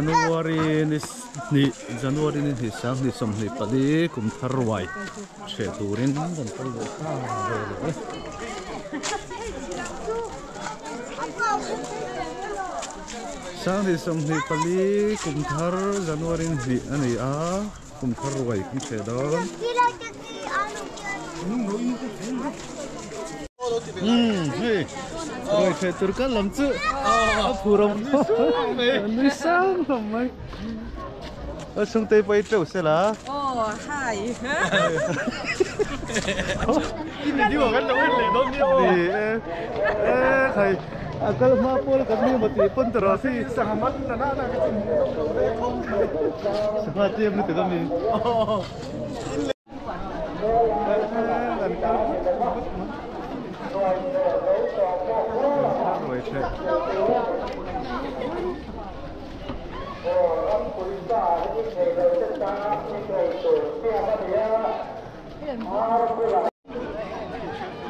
January ni sang ni som ni pali kum tharwai che turin dan pali sang ni som ni pali kum thar January ni ani a kum tharwai kum che don hey rồi che tur ka lam chu a purom ni sang thom mai a sung te pai treu se la hi ini dia kan lo le don ni thai a kal ma pol ka ni mati pun tro si sahamat na na ka chin sahamat tiam ni ka mi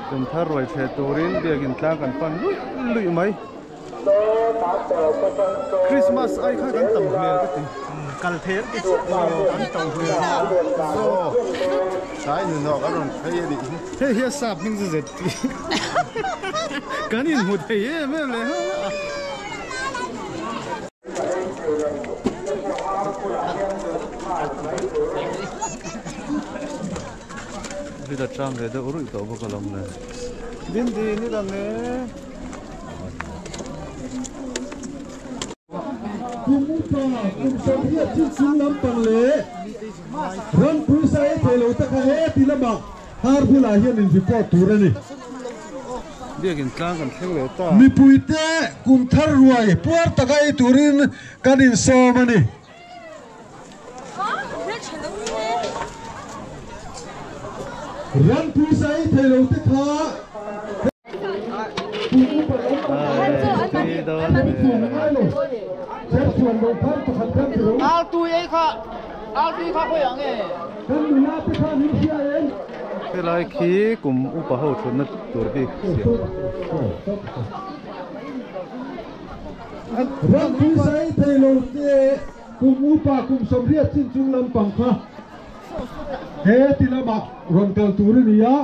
Kum thar rồi che turin biagin tlang kan pan lui mai Christmas ai kha kan tam hmel ka ti kal ther ki kan tam hmel so sai ni no kan ron thai di he he sap ning zet kan in mu thai e me le ha Kita trang le da urui to bakalam ne din di ni dam ne kumpa kumsomia chin lam pang le ran pusai thelo ta ka he tilama har bula hian in report turani biagin tlang kan theu le ta mi puite kum thar ruai puar takai turin kanin somani ran pusai thelo ta kha ao tui ấy kha khơi ang ấy cái lai khi cùng upa hậu chuột nó tur bi ran pusai thelo te kum upa kum somria chin chung lam pang kha he tilama ron kal turin ya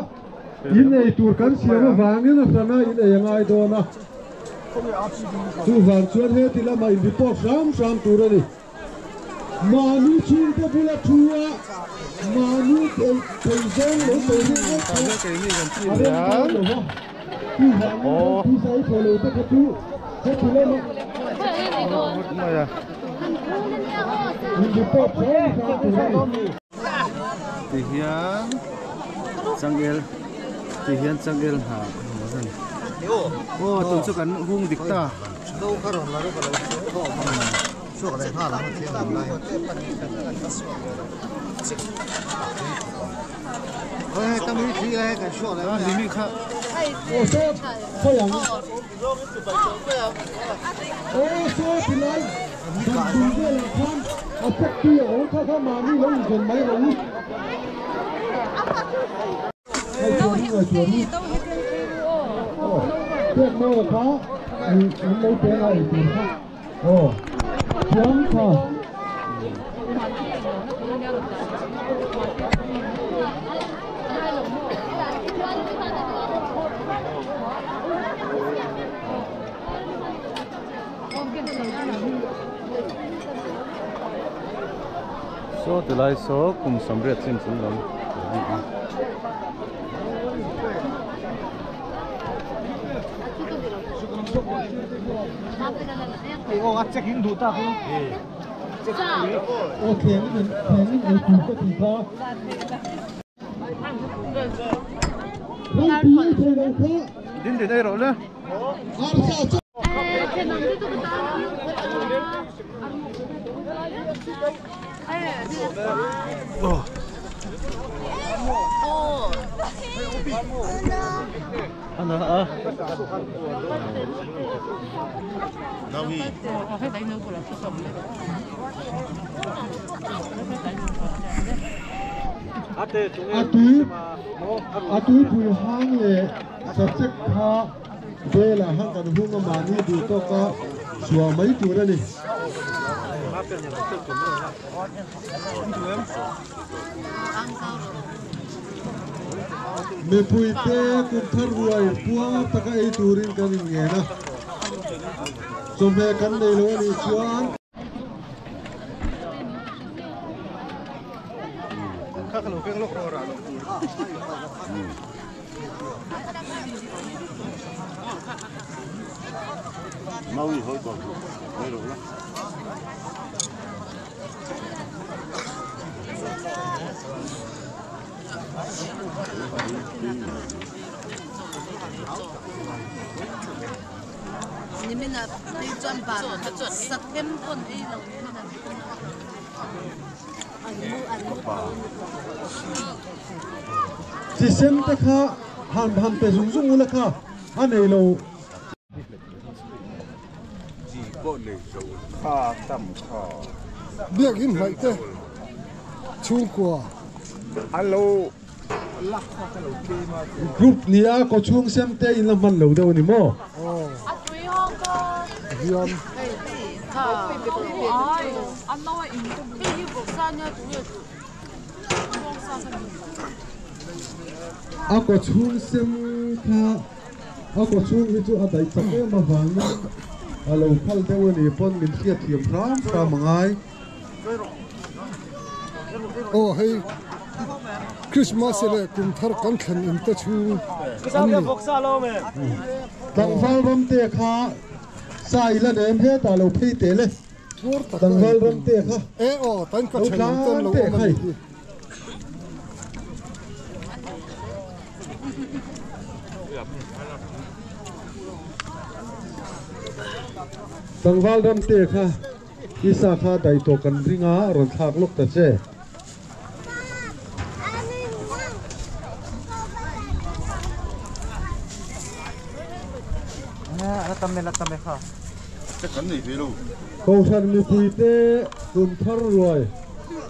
in ei tur kan siama wangin rana in ei ngai dona tu van chuan he tilama in report ram turani manu chin te bula thua manu peizong lo peizong cái cái ni kan chi ya tu sai thelo te ka tu he tilama ma ya in report ram turani tihian changel ha mazan o tu chu kan hung dikta đâu có rồi là đâu có số cái này pha lắm thiên làm này ơi tâm lý gì đấy cái số này li mi kha ô số có yang ô số thì nói đừng để làm tham ở tất kia ở các mà đi lấy gần mấy rồi đâu hết cái gì đâu hết cái gì biết đâu có anh lấy cái này thì khác ồ giống thôi so từ lai so cùng samret sim sim lam 이거 같이 힘도 따고 ô thiền mình cũng có tình khó din de dai ro le ana a 나위 atui pui hang le subject kha de la hang kan hung ma ni du to ka suwa mai tu ra ni me pui te kum thar ruai pua taka ei turin kan nge na so me kan nei lo ni chuan khá là cái lúc rồi mau đi thôi còn đây rồi đó你们那对转吧，十天半哎了，si sem te kha han te zung zung ula kha an ei lo biết in vậy thế chung qua alo group nia ko chung sem te in la man lo do ni mo hiền 안 나와 있는 이 복사냐 두개 a ko chung sem kha a ko chung hi chu a dai chak em ma wang na a lo phal te wa ni pon min thia thiam ram ka mangai oh hey Christmas le kum thar kan khan in ta chu ani tang fal ram te kha sai la dem he ta lo phei te le tur ta tang fal ram te kha oh tan ka chen tan lo ma tang fal ram te kha isa kha dai to kan ringa ron thak lok ta che tame kha chắc chắn gì thế luôn câu san mi pui te kum thar ruai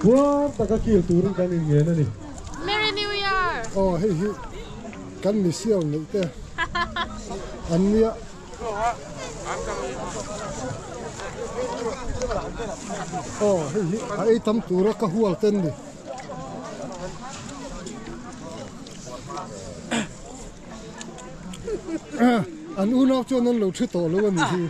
bua taka kil tur kan in nge na ni Merry New Year. oh hey hi kan mi siao ni te an nia oh hey hi ai tam tura ka hual ten ni an u nau cho nan lo thu to lo ni hi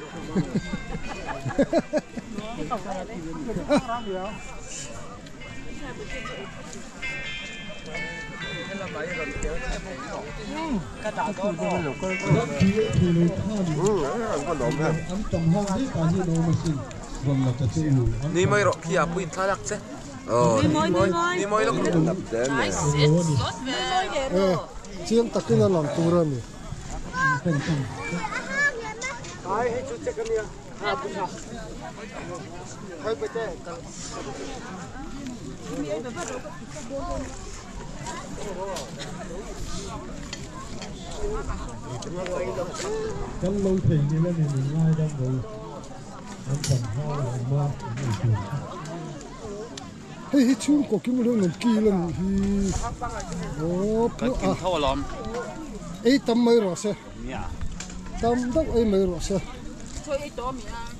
am tam hang ni ka hi no machine ron la ta chu ni mai ro kia puin thalak che ni moi lo Nice. It's not bad. chiang takin an lam tura ni kan lo thei ni la ni ngai dam lo am tam ha ma ni chu hey hi chung ko kim lo ngam ki lan hi oh pu a thau lom ei tam mai ro se tam dok ei mai ro se Thôi ít đó mình ăn.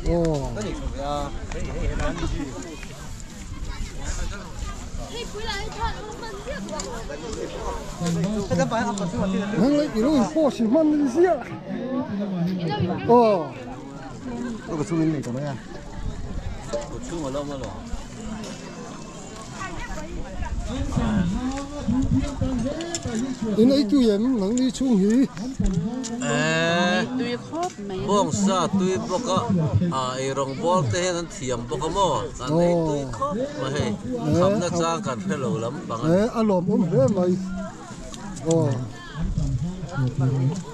oh Hey, quý lại thật mình giết hang lai ilo in po si man ni sia oh có xuống này có mấy à in ai tu yem nang ni chung hi Tùy khớp mày. bong sa tui boka ai rong bol te hen thiam boka mo kan ei tui khop ma he kham na cha kan phelo lam bang alom he mai oh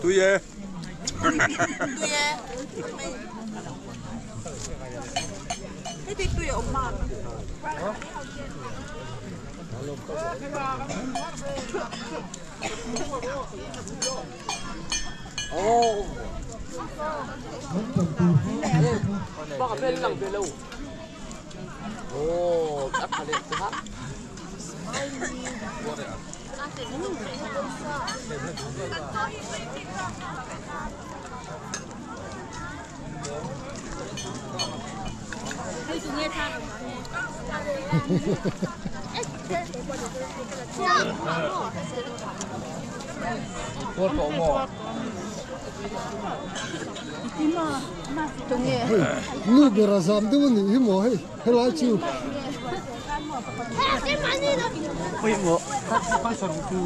tôi về Tùy à. Thế thì tùy ông mà. baka bel lang belo oh at halit ha Một cổ mỏ. Nu bera zam de ni hi mo he helai chu oi mo pa son tu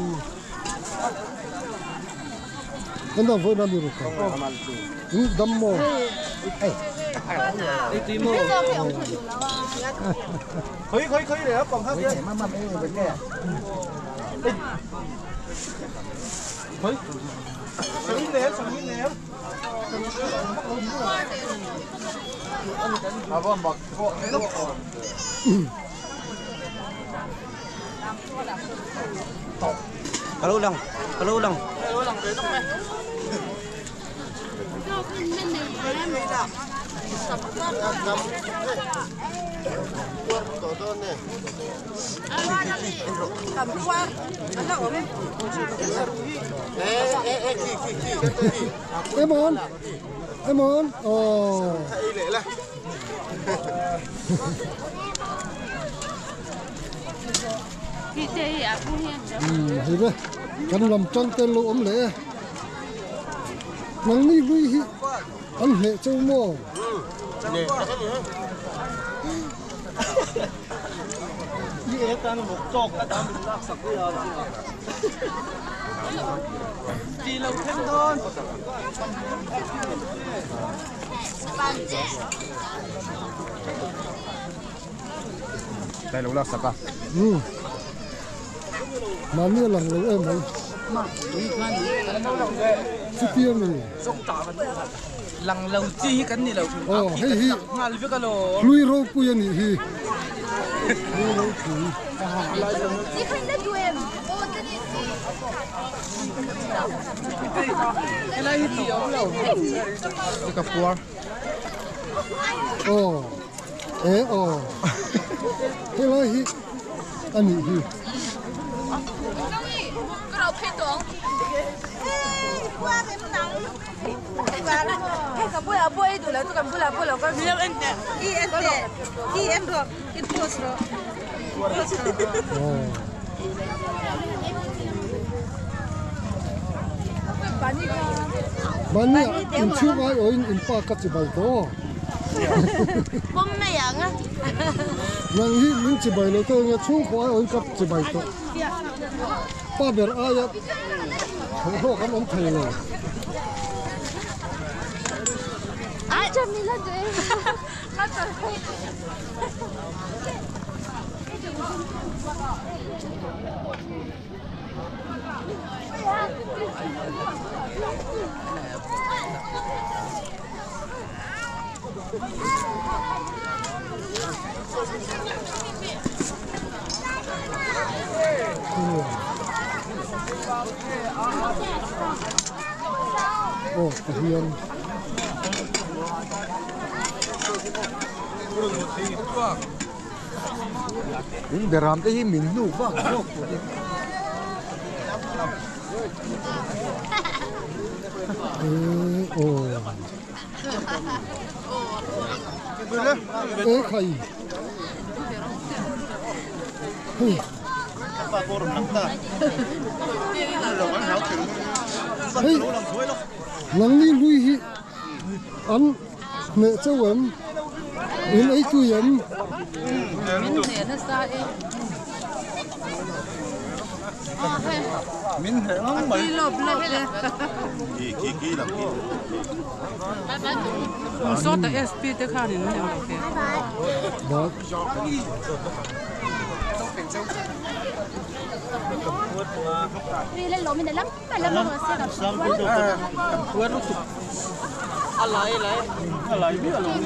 kan da voi na mi ru ka dam mo khơi để nó còn khác kia mà mấy người bên kia khơi sang in nè à vâng bọc alo đồng em on oh hi re kan lam chang te lo om le nang ni lui hi an he châu mo ये तान वो चौक का दाम लाख सकते यार जी लो thêm thôi đây là lạc sạc à mà mía lằng lâu em ấy chút tiền này Lăng lâu chi cái này lâu. hay hi Ngal với cái lô. lui rau cuy này hi Cái này thì ông lâu. cái cà phua oh oh cái này hi anh này hi cái đầu phi tưởng qua cái nắng cái bữa bữa itu lah tu kan bữa lah kan bilang ente itu terus lo Mania in chu ai oin in pa ka chi bai to bom này à nang hi min chi bai lo to nga chu ko ai oin ka chi bai to pa ber aya ho kan om thai lo ai cho mình là gì nó trời oh hiền những để làm cái mình nụ vang khai nang ni lui hi an mẹ châu em in ấy chui em mình hệ lắm mày lộp kỳ làm kỳ Số tại SP tới khai thì nó ok. đó đi lên lỗ mình để lắm phải làm một xe đạp quên lúc chụp lấy biết là luôn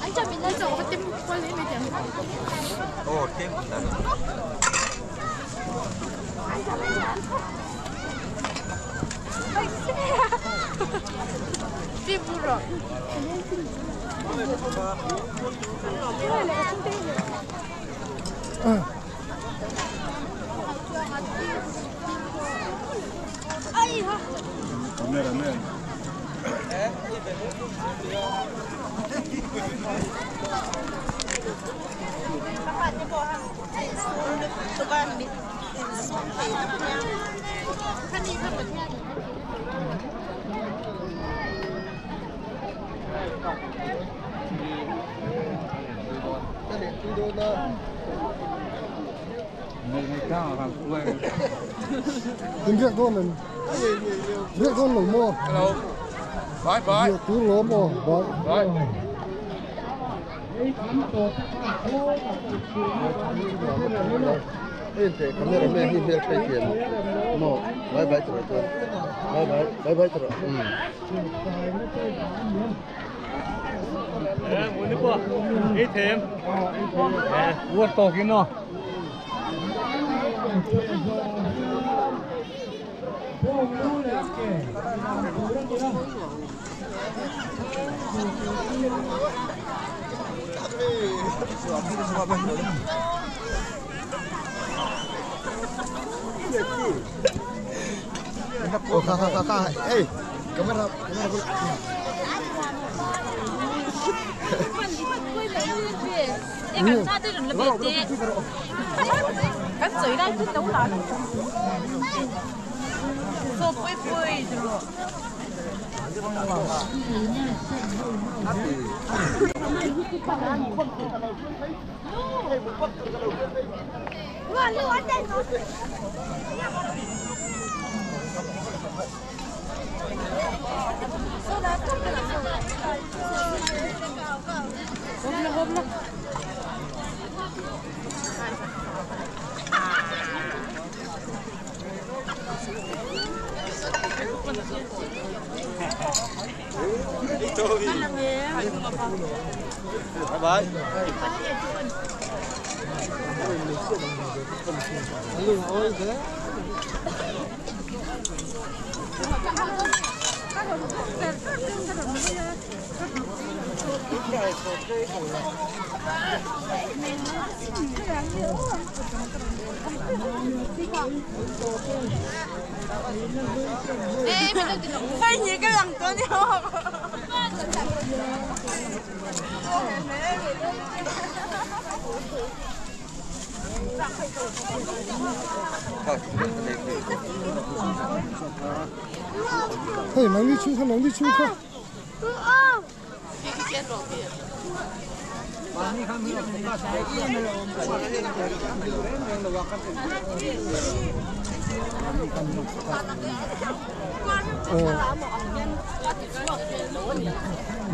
anh cho mình lên chỗ cái tim quay lấy mình tiền ô thêm tim rồi cameraman. Đừng việc con mình, việc con lồng mò. Hello. Bye bye. Việc cứ lỗ mò, bye. Inte cameraman hin helt enkelt. No, bye bye tror jag. Bye bye tror jag. Muốn qua ít thêm vuốt to cái nó Oh, kakak. Hey, kamera. Em làm sao tôi được là biệt chị. Cắn sủi đây cứ đấu lại. Xô bụi rồi. Lưu anh đây rồi. Hôm nay. Bye bye. Phải như cái lần đó nhau. Hey, nắng đi chú không?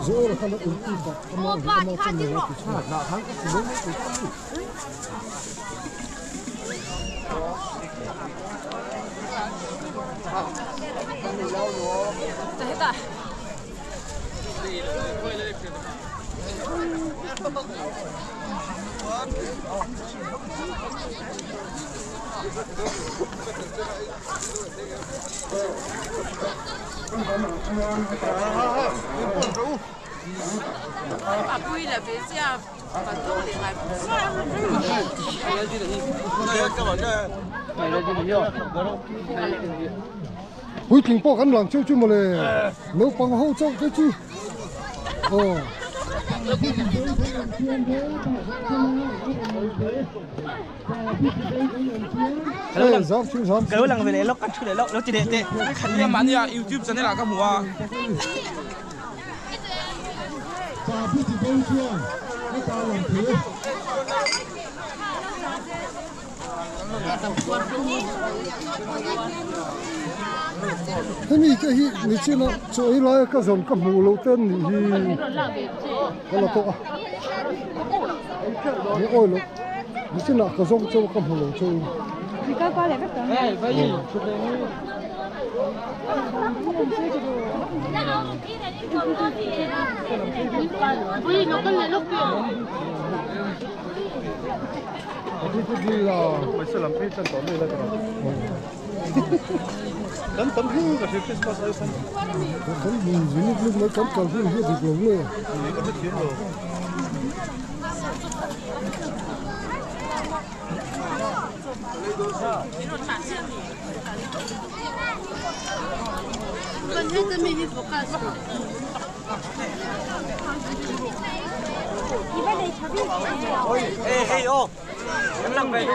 Rồi không được uống bạc, không được cho mình cái chuyện nào thắng cái gì đấy. Thế ta. Bà vui là về xe bà tốt để lại Ui kinh bò cắn lằng châu chú mà lề, nếu bằng hậu châu cái chú. Cái lần về đấy lóc cắt chú đấy lóc chỉ để Cái màn ya YouTube channel là cái mùa. Thế mi cái hi, mi chỉ nó chơi lại cái dòng cái mù lâu tên thì cái là to. Cái ôi luôn, mi chỉ nó cái dòng chơi cái mù lâu chơi. Thì coi coi lại các tưởng. Ê, vậy gì? Ui, nó cần lại lúc kia. Cái gì là Phải sẽ làm cái chân tóm này là cái tấm hương cái cái cái cái cái gì lúc mới cắm cần hương hết thì cũngเลยcái cái tiếng rồi. Hey, oh, em lặng về.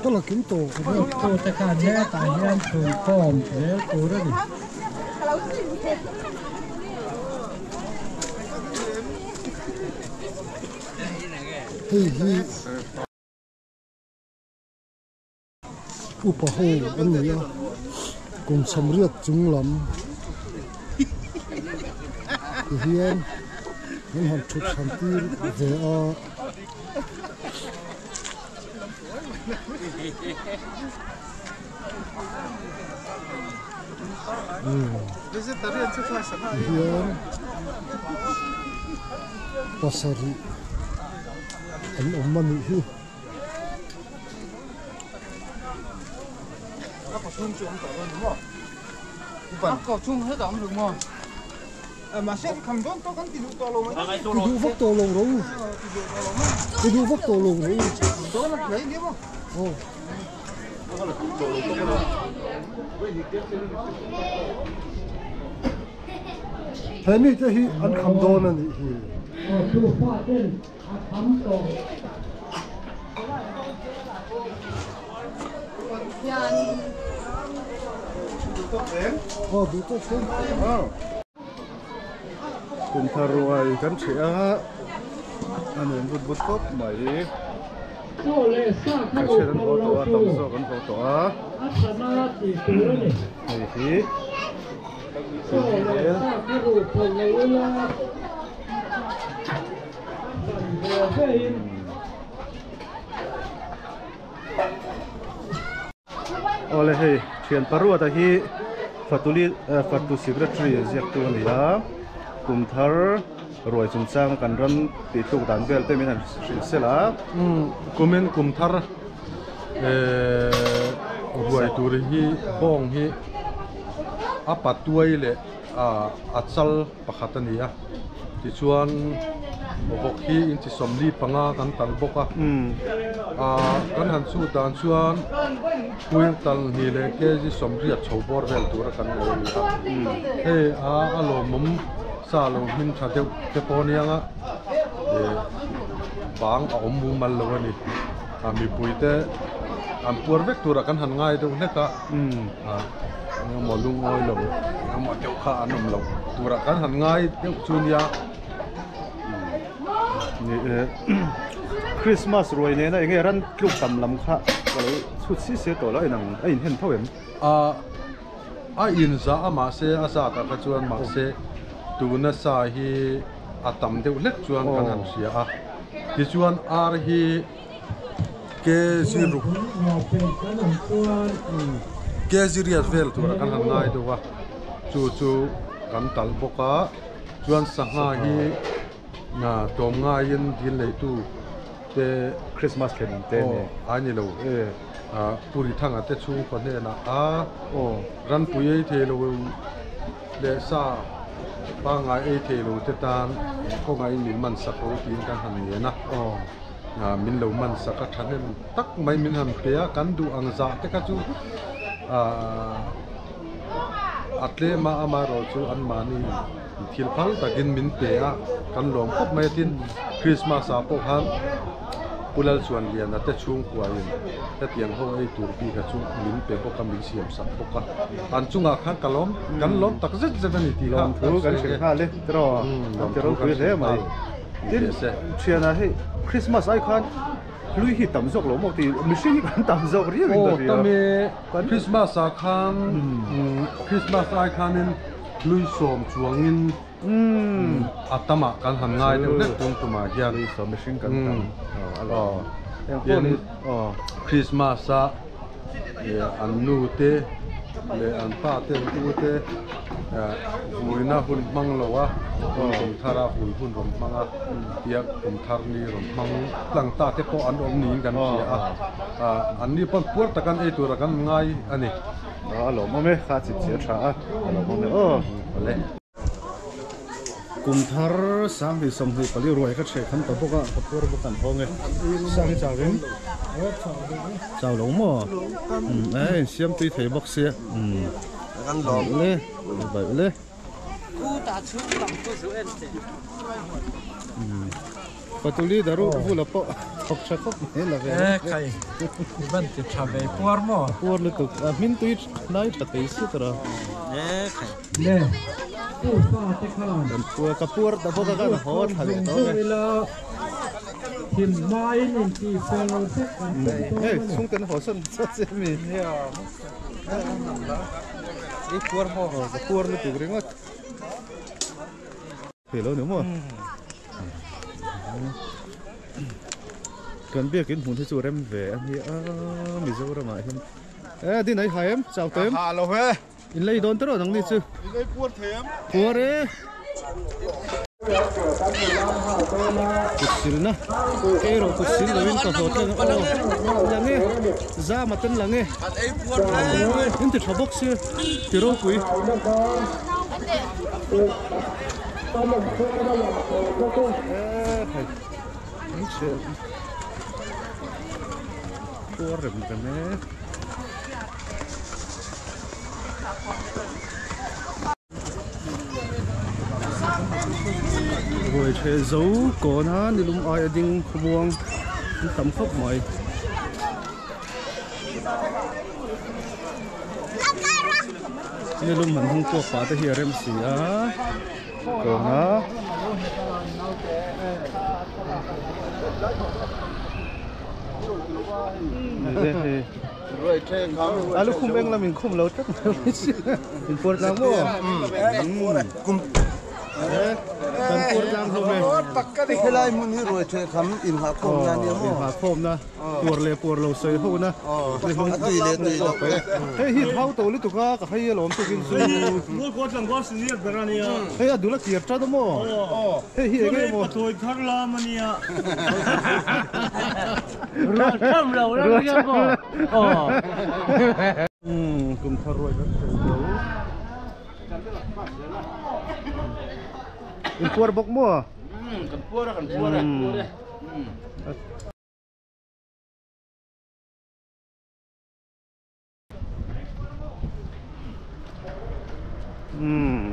Có là kiếm tổ. Tổ tất cả nhé, tại hiện thường form thế tổ đó đi. Hi. Upa ho anh này à, cùng sắm riết chúng lắm. Hiền, những hàng chục hàng tiền về à. Hiền, pasari, anh ông mình hi. Có chung hết đóng được mà. Mà sẽ cầm đón to cái tiêu to luôn. Tiêu vóc to luôn rồi. Tiêu vóc to luôn rồi. Đó là lấy đi không? Ồ. Thế này thì anh cầm đón này thì. Chụp phát lên, thắm tổ. Đủ tốt thế. Cùng thà rồi cắn trẻ. Anh em vút tốt mày. Cái xe đang có tòa tầm số còn có tòa. Thì. Oleh hei, cian paru ta hi Fatu Secretary ziak tu nia kumthar roi chung chang kan ran ti tu dan vel te min han sela Kumen kumthar roi tur hi bong hi apatuai le achal pakhatania ti chuan bok hi in chi somli panga kan tal boka kan han chu dan chuan puin tal ni le ke ji somri a chobor vel tur kan he alo mum sa lo min tha deu te ponianga bang a ommu mal lo ni mi puite am pur vek tur kan han ngai deu neka mo lung oi lo mo teu kha anom lo tur kan han ngai deu chunia Christmas rồi nè nó nghe ran lúc tầm lắm khá rồi chút xíu xíu tổ lại nằng anh hiện thâu em in za ama se asa ta ka chuan ma se tu na sa hi atam deuh lek chuan kan han sia a ti chuan ar hi ke ziru ke ziriat vel tu kan han ngai do wa chu kan tal boka chuan sanga hi na tom nga yin din lei tu te Christmas khen te ne ani lo puri thanga te chu ko ne na ran pui the lo le sa ba ngai e the lo te tan ko ngai min man sa ko tin kan han ne na min lo man sa ka thanen tak mai min han pe kan du ang za te ka chu atle ma ama ro chu an mani thil phal takin min pe kan lom khop mai tin Christmas a po han pulal chuan lian na te chung kuain te tiang ho ei tur pi ka chung min pe ko kam min siam sak ko ka an chunga kha kalom kan lom tak zet zet ani ti lom thu kan se kha le tro tro ku le mai tin chiana he Christmas ai khan lui hi tam zok lo mo ti machine kan tam zok ri ri ta me Christmas a khan Christmas ai khanin lui som chuangin atama kan han ngai de nek tung tuma hian so machine kan tam em phone ni Christmas sa an nu te le an pa te tu te muina hun mang lo wa kum thara hun rom manga ya kum thar ni rom mang tlang ta te ko an om ni kan sia an ni pon pur ta kan e tu ra kan ngai ani lo mo me kha chi chi tha lo mo me le kum thar sang hi som hi pali roi ka che khan ta boka pur bo kan hong e sang cha wen chào lỗ mò xem tuy thấy bóc xe ăn lò lê vậy lê và tôi đi đaro vu là po học chắc không thế là về Khay. Iban ti chabe puar mo. puar le tục min tuy nói thật đấy sự rồi khay le tu sa te khan dan puar ka puar da boka ka hot hal to la hin mai nin ti fel te kan sung kan ho san sa se mi I puar mo. ka puar le tục ringot hello nữa mà cần biết cái muốn thấy chú em về em thì mình dâu ra mà em đi này hai em chào tém Hello he. in lấy đón tới rồi đằng đi chứ Đây puan thêm. puar đấy kusil na kero kusil lawin ka hotel lange za matan lange ăn ấy puar thế in ti thabok se tiro kui puar rem kane rồi chơi dấu còn ha đi lùng ai đinh buông tầm khóc mày đi lùng mình không có phá tới hiện em xí á còn ha rồi chơi không lúc không em là mình không lâu chắc mình buồn lắm mua cùng cần buồn lắm không em cái lai muốn đi rồi chơi khám in hạ không nha đi in hạ không na buồn lâu sơi hô na tùy lệ hey hít tháo tổ lý tục á cả hay lỏm tục in su Mua có chẳng có sự việc ra nè. hey à đủ là kiệt ra đó mò hey hít cái mò Tôi khát la mà nè. Rồi chăm lâu lắm cái mo. cùng thar rồi đó in puar bok mo kan puar đấy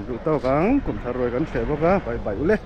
rủ tao cắn cùng thar rồi cắn xe bok á bảy bảy lên